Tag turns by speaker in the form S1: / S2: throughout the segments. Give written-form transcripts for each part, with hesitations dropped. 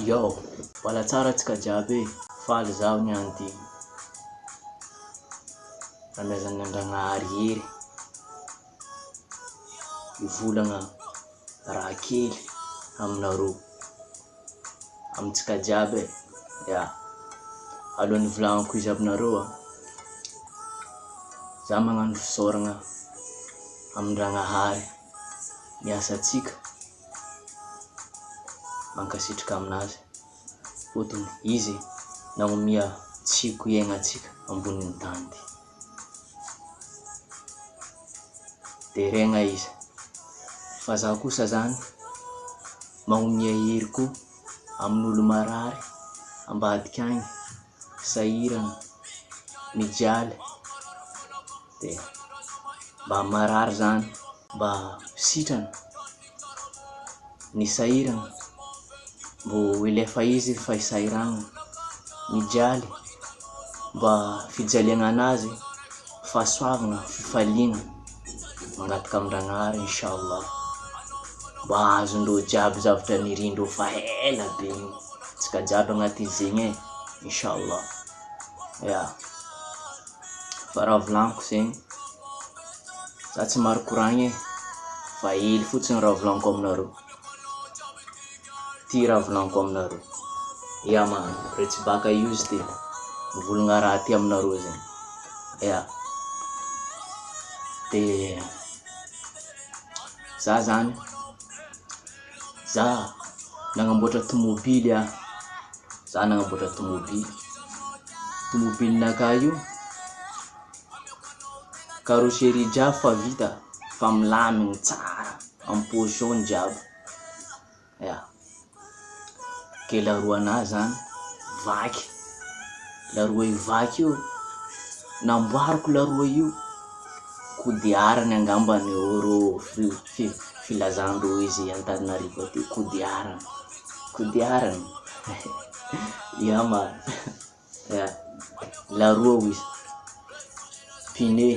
S1: Yo, wala tsara tsika jiaby faly zaho niany ty ramezan'ny Andragnahary hery ivolagna raha kely aminareo amitsika jiaby ya alohan'ny volagniko izy aminareo za magnano fisaoragna amin-Dragnahary miasa atsika mankasitrika aminazy fotony izy nagnomia tsiko iaignatsika ambonin'ny tany ty. De regna izy fa za kosa zany magnomia hery koa amin'olo marary ambadika agny sahirana mijaly de mba marary zany mba sitrana ny sahirana mbo ilefa izy fa isahirana mijaly mba fijaliagna anazy fahasoavagna fifaliana mangataka amin-Dragnahary inshallah mba azondreo jiaby zavatra nirindreo fa ela be tsika jiaby agnaty zegny inshallah ya fa raha volagniko zegny za tsy maro koragny fa hely fotsiny raha volagniko aminareo ty raha volagniko aminareo ya man retsy baka youzz ty mivolagna raha ty aminareo zegny ya de za zany za nagnamboatra tomobily za nagnamboatra tomobily naka io carrosserie jiaby fa vita fa milamigny tsara en position jiaby ya ke laroa anazy zany vaky laroa io vaky io namboariko laroa io kodiarany angambany euro filazandreo izy Antananarivo aty kodiarany ya man ya laroa izy pine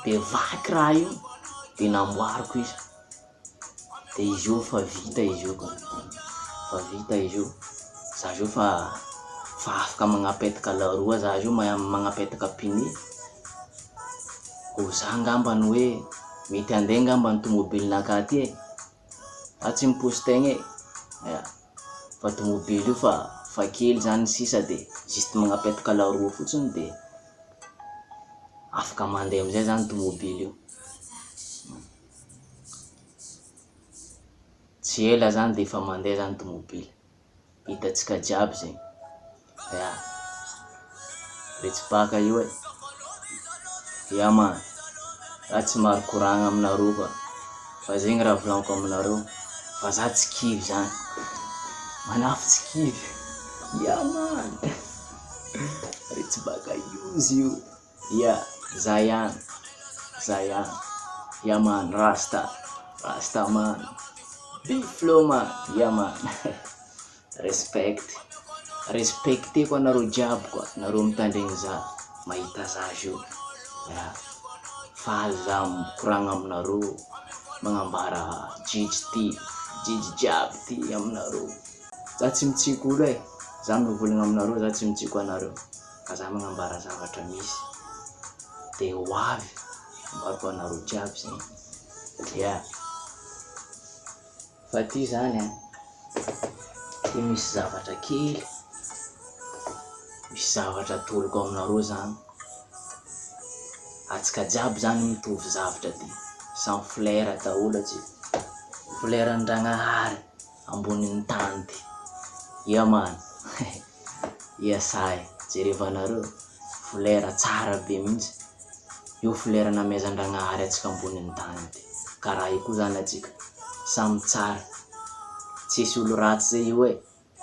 S1: de vaky raha io de namboariko izy de izy io fa vita izy io za io fa afaka magnapetaka laroa za io magnapetaka pine za ngambany hoe mety andeha ngambany tomobily naka ty fa tsy mipositegny ya fa tomobily io fa kely zany sisa de juste magnapetaka laroa fotsiny de afaka mandeha amizay zany tomobily io tsy ela zany de fa mandeha zany tomobily hitatsika jiaby zegny ya retsy baka io ya man za tsy maro koragna aminareo fa zegny raha volagniko aminareo fa za tsy kivy zany manafo tsy kivy ya man retsy baka youzz io ya za ihany ya man rasta man big flow man ya man respecteko anareo jiaby koa nareo mitandregny za mahita za io ya faly za mikoragna aminareo magnambara jijy jiaby ty aminareo za tsy mitsiko olo za mivolagna aminareo za tsy mitsiko anareo fa za magnambara zavatra misy de hoavy ambarako anareo jiaby zegny ya fa ty zany ty misy zavatra kely misy zavatra atoloko aminareo zany atsika jiaby zany mitovy zavatra ty sans flera daholo atsika fleran-Dragnahary ambonin'ny tany ty ya man ya say jerevanareo flera tsara be mihitsy io flera namezan-Dragnahary atsika ambonin'ny tany ty karaha io koa zany atsika samy tsara tsisy olo ratsy zay io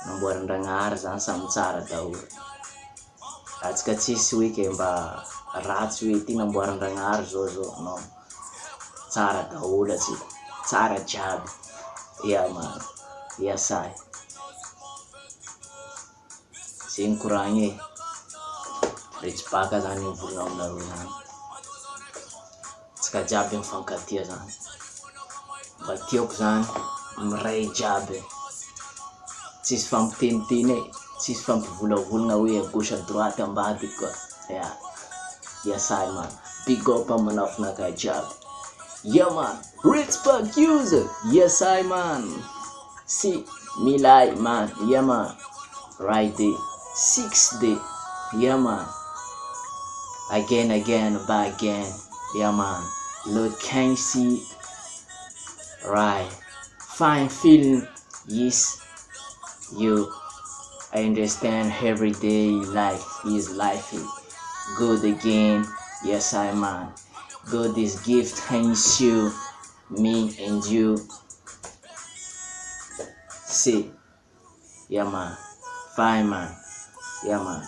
S1: namboaran-Dragnahary zany samy tsara daholo atsika tsisy hoe ke mba ratsy hoe ty namboaran-Dragnahary zao non tsara daholo atsika tsara jiaby ya man ya say zegny koragny retsy baka zany mivolagna aminareo zany. Tsika jiaby mifankatia zany. Mba tiako zany miray jiaby. Tsisy fampiteniteny, tsisy fampivolavolagna hoe à gauche à droite ambadiky koa. Yasay man. Big up amanafinaka jiaby. Yeah man, retsy baka youzz. Yasay man. Si milay man. Yeah man. Right day. 6 day. Yeah man. Again, back again. Yeah man. Lord can see. Right. Fine feeling. Yes. You. I understand every day life is life. Good again. Yes, I man. God is gift thanks you. Me and you. See. Yeah man. Fine man. Yeah man.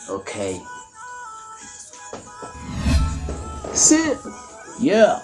S1: Okay. See. Yeah.